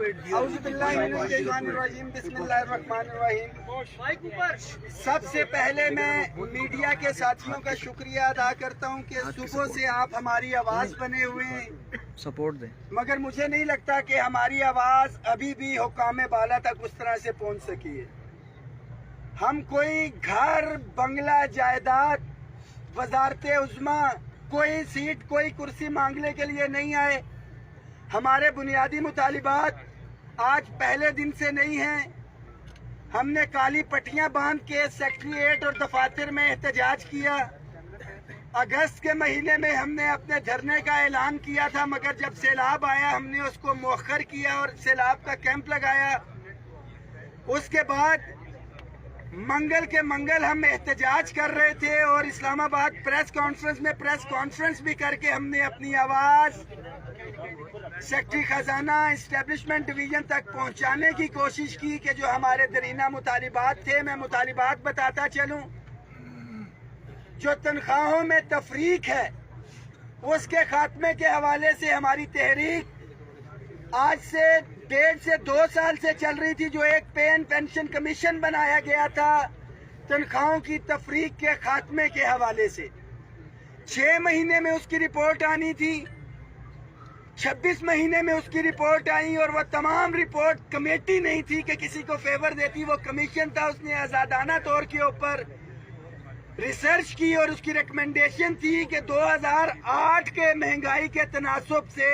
بسم اللہ الرحمن الرحیم۔ سب سے پہلے میں میڈیا کے ساتھیوں کا شکریہ ادا کرتا ہوں کہ صبح سے آپ ہماری آواز بنے ہوئے ہیں، سپورٹ دیں، مگر مجھے نہیں لگتا کہ ہماری آواز ابھی بھی حکام بالا تک اس طرح سے پہنچ سکی ہے۔ ہم کوئی گھر، بنگلہ، جائیداد، وزارت عظمیٰ، کوئی سیٹ، کوئی کرسی مانگنے کے لیے نہیں آئے۔ ہمارے بنیادی مطالبات آج پہلے دن سے نہیں ہیں۔ ہم نے کالی پٹیاں باندھ کے سیکریٹریٹ اور دفاتر میں احتجاج کیا۔ اگست کے مہینے میں ہم نے اپنے دھرنے کا اعلان کیا تھا، مگر جب سیلاب آیا ہم نے اس کو مؤخر کیا اور سیلاب کا کیمپ لگایا۔ اس کے بعد منگل کے منگل ہم احتجاج کر رہے تھے اور اسلام آباد پریس کانفرنس میں پریس کانفرنس بھی کر کے ہم نے اپنی آواز سیکٹری خزانہ اسٹیبلشمنٹ ڈویژن تک پہنچانے کی کوشش کی کہ جو ہمارے درینہ مطالبات تھے، میں مطالبات بتاتا چلوں۔ جو تنخواہوں میں تفریق ہے اس کے خاتمے کے حوالے سے ہماری تحریک آج سے 1.5 سے 2 سال سے چل رہی تھی۔ جو ایک پے اینڈ پینشن کمیشن بنایا گیا تھا تنخواہوں کی تفریق کے خاتمے کے حوالے سے، 6 مہینے میں اس کی رپورٹ آنی تھی، 26 مہینے میں اس کی رپورٹ آئی اور وہ تمام رپورٹ کمیٹی نہیں تھی کہ کسی کو فیور دیتی، وہ کمیشن تھا۔ اس نے آزادانہ طور کے اوپر ریسرچ کی اور اس کی ریکمنڈیشن تھی کہ 2008 کے مہنگائی کے تناسب سے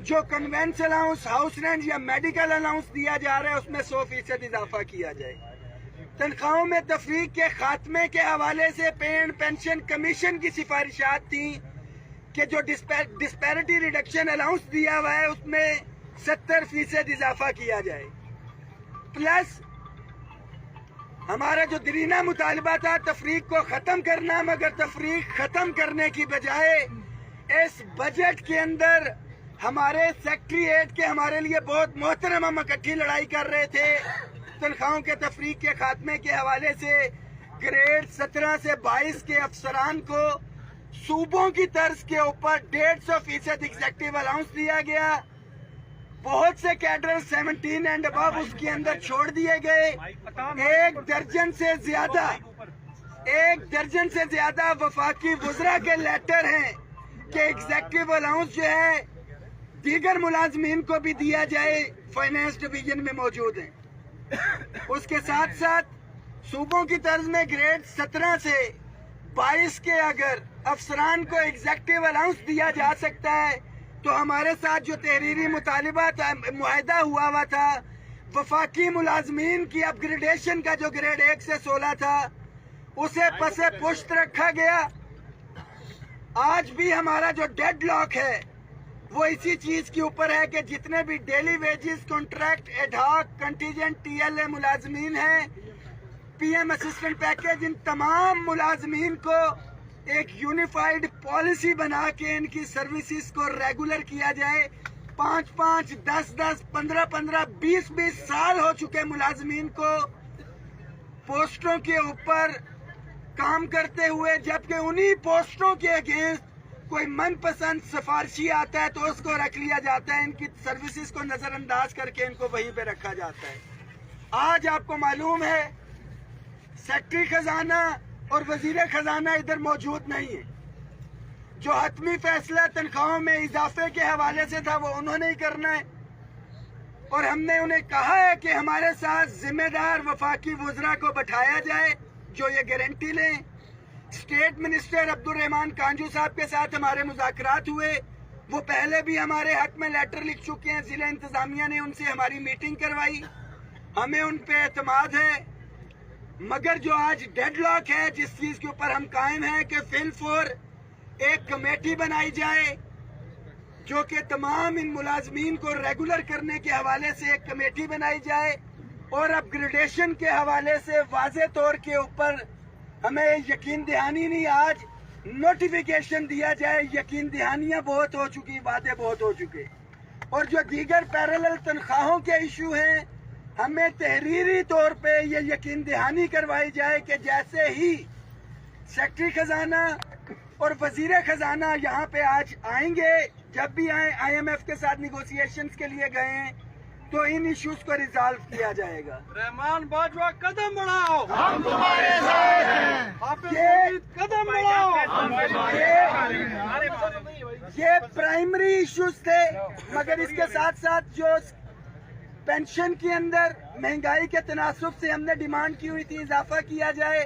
جو کنوینس الاؤنس، ہاؤس رینٹ یا میڈیکل الاؤنس دیا جا رہا ہے اس میں 100% اضافہ کیا جائے۔ تنخواہوں میں تفریق کے خاتمے کے حوالے سے پے اینڈ پینشن کمیشن کی سفارشات تھیں کہ جو ڈسپیرٹی ریڈکشن الاؤنس دیا ہوا ہے اس میں 70% اضافہ کیا جائے۔ پلس ہمارا جو درینہ مطالبہ تھا تفریق کو ختم کرنا، مگر تفریق ختم کرنے کی بجائے اس بجٹ کے اندر ہمارے سیکریٹریٹ کے ہمارے لیے بہت محترم، ہم اکٹھی لڑائی کر رہے تھے تنخواہوں کے تفریق کے خاتمے کے حوالے سے۔ گریڈ 17 سے 22 کے افسران کو صوبوں کی طرز کے اوپر 150% ایگزیکٹو الاؤنس دیا گیا۔ بہت سے کیڈر 17 اینڈ ابو اس کے اندر چھوڑ دیے گئے۔ 1 درجن سے زیادہ وفاقی وزراء کے لیٹر ہیں کہ ایگزیکٹو الاؤنس جو ہے دیگر ملازمین کو بھی دیا جائے، فائنانس ڈویژن میں موجود ہیں۔ اس کے ساتھ ساتھ صوبوں کی طرز میں گریڈ 17 سے 22 کے اگر افسران کو ایگزیکٹو الاؤنس دیا جا سکتا ہے تو ہمارے ساتھ جو تحریری مطالبہ تھا، معاہدہ ہوا تھا وفاقی ملازمین کی اپ گریڈیشن کا جو گریڈ 1 سے 16 تھا اسے پس پشت رکھا گیا۔ آج بھی ہمارا جو ڈیڈ لاک ہے وہ اسی چیز کے اوپر ہے کہ جتنے بھی daily wages, contract, ad hoc, contingent, T L A ملازمین ہیں، پی ایم اسسٹنٹ پیکیج، ان تمام ملازمین کو ایک یونیفائیڈ پالیسی بنا کے ان کی سروسز کو ریگولر کیا جائے۔ 5-5، 10-10، 15-15، 20-20 سال ہو چکے ملازمین کو پوسٹوں کے اوپر کام کرتے ہوئے، جبکہ انہی پوسٹوں کے اگینسٹ کوئی من پسند سفارشی آتا ہے تو اس کو رکھ لیا جاتا ہے، ان کی سروسز کو نظر انداز کر کے ان کو وہیں پہ رکھا جاتا ہے۔ آج آپ کو معلوم ہے سیکٹری خزانہ اور وزیر خزانہ ادھر موجود نہیں ہے۔ جو حتمی فیصلہ تنخواہوں میں اضافے کے حوالے سے تھا وہ انہوں نے ہی کرنا ہے، اور ہم نے انہیں کہا ہے کہ ہمارے ساتھ ذمہ دار وفاقی وزراء کو بٹھایا جائے جو یہ گارنٹی لیں۔ اسٹیٹ منسٹر عبدالرحمان کانجو صاحب کے ساتھ ہمارے مذاکرات ہوئے، وہ پہلے بھی ہمارے حق میں لیٹر لکھ چکے ہیں، ضلع انتظامیہ نے ان سے ہماری میٹنگ کروائی، ہمیں ان پہ اعتماد ہے۔ مگر جو آج ڈیڈ لاک ہے، جس چیز کے اوپر ہم قائم ہیں کہ فی الفور ایک کمیٹی بنائی جائے جو کہ تمام ان ملازمین کو ریگولر کرنے کے حوالے سے ایک کمیٹی بنائی جائے، اور اپ گریڈیشن کے حوالے سے واضح طور کے اوپر ہمیں یقین دہانی نہیں، آج نوٹیفیکیشن دیا جائے۔ یقین دہانیاں بہت ہو چکی، وعدے بہت ہو چکے، اور جو دیگر پیرالل تنخواہوں کے ایشو ہیں ہمیں تحریری طور پہ یہ یقین دہانی کروائی جائے کہ جیسے ہی سیکٹری خزانہ اور وزیر خزانہ یہاں پہ آج آئیں گے، جب بھی آئیں، آئی ایم ایف کے ساتھ نیگوسیشنز کے لیے گئے ہیں، तो इन इश्यूज को रिजॉल्व किया जाएगा। रहमान बाजवा कदम बढ़ाओ, हम तुम्हारे साथ हैं। हाफिज सईद कदम बढ़ाओ। ये प्राइमरी इश्यूज थे, मगर इसके साथ साथ जो पेंशन के अंदर महंगाई के तनासुब से हमने डिमांड की हुई थी इजाफा किया जाए।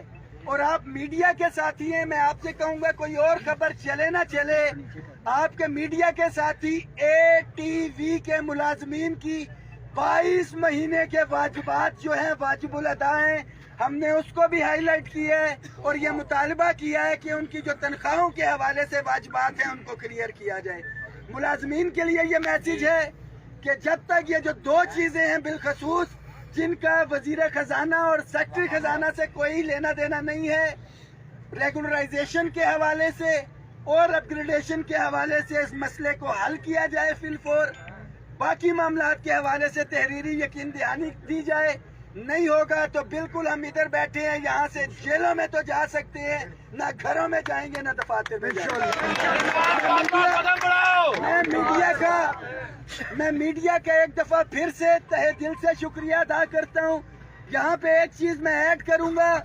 और आप मीडिया के साथी हैं, मैं आपसे कहूंगा कोई और खबर चले ना चले, आपके मीडिया के साथी ATV के मुलाजमीन की 22 महीने के वाजिबात जो हैं वाजिबुल अदा हैं, हमने उसको भी हाईलाइट किया है और ये मुतालबा किया है कि उनकी जो तनख्वाहों के हवाले से वाजिबात हैं उनको क्लियर किया जाए। मुलाजमीन के लिए ये मैसेज है कि जब तक ये जो दो चीजें हैं बिलखसूस जिनका वजीर खजाना और सेक्रेटरी खजाना से कोई लेना देना नहीं है, रेगुलराइजेशन के हवाले से और अपग्रेडेशन के हवाले से इस मसले को हल किया जाए फिलफौर। बाकी मामलात के हवाले से तहरीरी यकीन दहानी दी जाए। नहीं होगा तो बिल्कुल हम इधर बैठे हैं, यहाँ से जेलों में तो जा सकते हैं, ना घरों में जाएंगे ना दफातर में जाएंगे। मैं मीडिया का एक दफा फिर से तहे दिल से शुक्रिया अदा करता हूँ। यहाँ पे एक चीज मैं ऐड करूँगा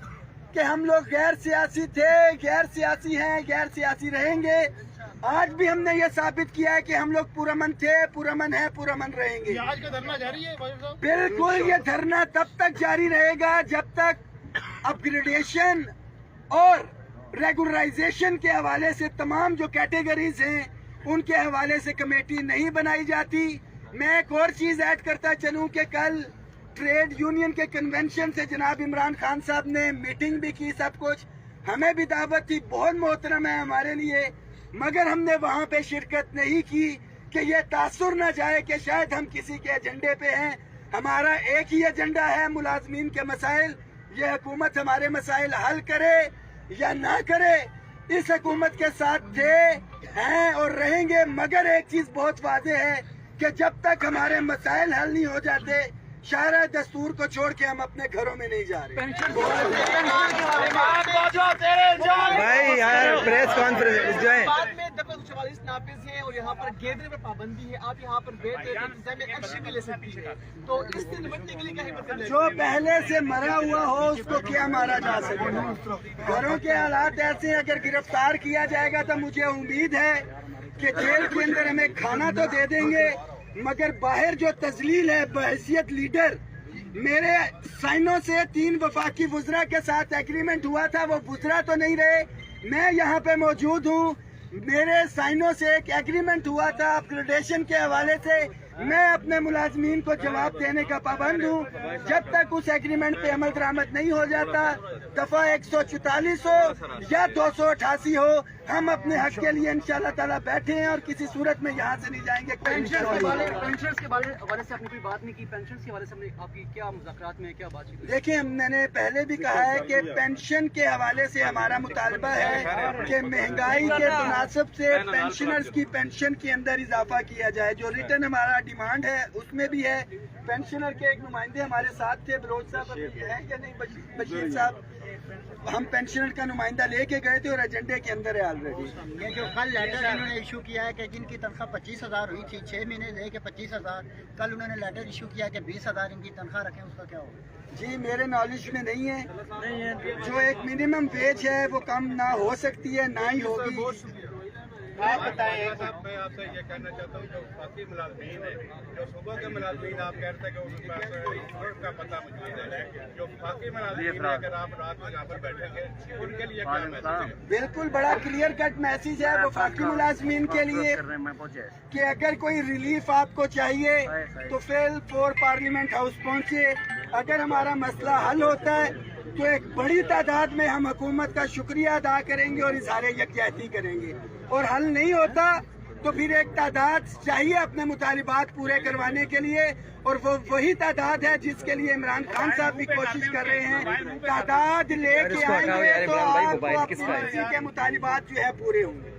कि हम लोग गैर सियासी थे, गैर सियासी हैं, गैर सियासी रहेंगे। आज भी हमने ये साबित किया है कि हम लोग पुरअमन थे, पुरअमन है, पुरअमन रहेंगे। आज का धरना जारी है बिल्कुल, ये धरना तब तक जारी रहेगा जब तक अपग्रेडेशन और रेगुलराइजेशन के हवाले से तमाम जो कैटेगरीज हैं उनके हवाले से कमेटी नहीं बनाई जाती। मैं एक और चीज ऐड करता चलूं कि कल ट्रेड यूनियन के कन्वेंशन से जनाब इमरान खान साहब ने मीटिंग भी की, सब कुछ हमें भी दावत थी, बहुत मोहतरम है हमारे लिए, मगर हमने वहाँ पे शिरकत नहीं की कि ये तासुर न जाए कि शायद हम किसी के एजेंडे पे हैं। हमारा एक ही एजेंडा है, मुलाजमीन के मसाइल। ये हुकूमत हमारे मसाइल हल करे या ना करे, इस हुकूमत के साथ थे, हैं और रहेंगे। मगर एक चीज बहुत वाज़ेह है कि जब तक हमारे मसाइल हल नहीं हो जाते, शायरा दस्तूर को छोड़ के हम अपने घरों में नहीं जा रहे। भाई यार प्रेस कॉन्फ्रेंस जो है बाद में दफा 44 नाफिज है और यहाँ पर गैदरिंग पर पाबंदी है, आप यहाँ पर बैठ एक्शन भी ले सकती है, तो इससे निपटने के लिए क्या है? जो पहले से मरा हुआ हो उसको क्या मारा जा सकेगा? घरों के हालात ऐसे हैं, अगर गिरफ्तार किया जाएगा तो मुझे उम्मीद है कि जेल के अंदर हमें खाना तो दे देंगे, मगर बाहर जो तजलील है बहैसियत लीडर, मेरे साइनों से 3 वफाकी वुज़रा के साथ एग्रीमेंट हुआ था, वो वुज़रा तो नहीं रहे, मैं यहाँ पे मौजूद हूँ। मेरे साइनों से एक एग्रीमेंट हुआ था अपग्रेडेशन के हवाले से, मैं अपने मुलाजमीन को जवाब देने का पाबंद हूँ। जब तक उस एग्रीमेंट पे अमल दरामद नहीं हो जाता, दफा 144 हो या 288 हो, हम अपने हक के लिए इंशाल्लाह ताला बैठे हैं और किसी सूरत में यहाँ से नहीं जाएंगे। पेंशन के हवाले से आपने कोई बात नहीं की? पेंशन के हवाले से आपकी क्या मुज़ाकरात में क्या बातचीत हुई? देखिए, मैंने पहले भी कहा है कि पेंशन के हवाले से हमारा मुतालबा है कि महंगाई के तनासब से पेंशनर्स की पेंशन के अंदर इजाफा किया जाए। जो रिटर्न हमारा डिमांड है उसमें भी है। पेंशनर के एक नुमाइंदे हमारे साथ थे, बलोच साहब है या नहीं, बशीर साहब, हम पेंशनर का नुमाइंदा लेके गए थे और एजेंडे के अंदर है ऑलरेडी। ये जो कल लेटर इन्होंने इशू किया है कि जिनकी तनख्वाह 25,000 हुई थी, 6 महीने लेके 25,000, कल उन्होंने लेटर इशू किया कि 20,000 इनकी तनख्वाह रखें, उसका क्या होगा? जी मेरे नॉलेज में नहीं है। जो एक मिनिमम वेज है वो कम ना हो सकती है, ना ही होगी। आप बताएं। मैं आपसे ये कहना चाहता हूँ, जो बाकी मुलाजमीन है, जो सुबह के मुलाजमीन आप कहते हैं कि उनका पता मुझे है, जो बाकी मुलाजमीन है, अगर आप रात को यहाँ पर बैठेंगे उनके लिए क्या मैसेज है? बिल्कुल बड़ा क्लियर कट मैसेज है वफाकी मुलाजमीन के लिए कि अगर कोई रिलीफ आपको चाहिए तो फिल फॉर पार्लियामेंट हाउस पहुँचे। अगर हमारा मसला हल होता है तो एक बड़ी तादाद में हम हुकूमत का शुक्रिया अदा करेंगे और इजहार यकजहती करेंगे, और हल नहीं होता तो फिर एक तादाद चाहिए अपने मुतालिबात पूरे करवाने के लिए, और वो वही तादाद है जिसके लिए इमरान खान साहब भी कोशिश कर रहे हैं। तादाद लेके आएंगे तो आपको अपनी मर्जी के मुतालिबात जो है पूरे होंगे।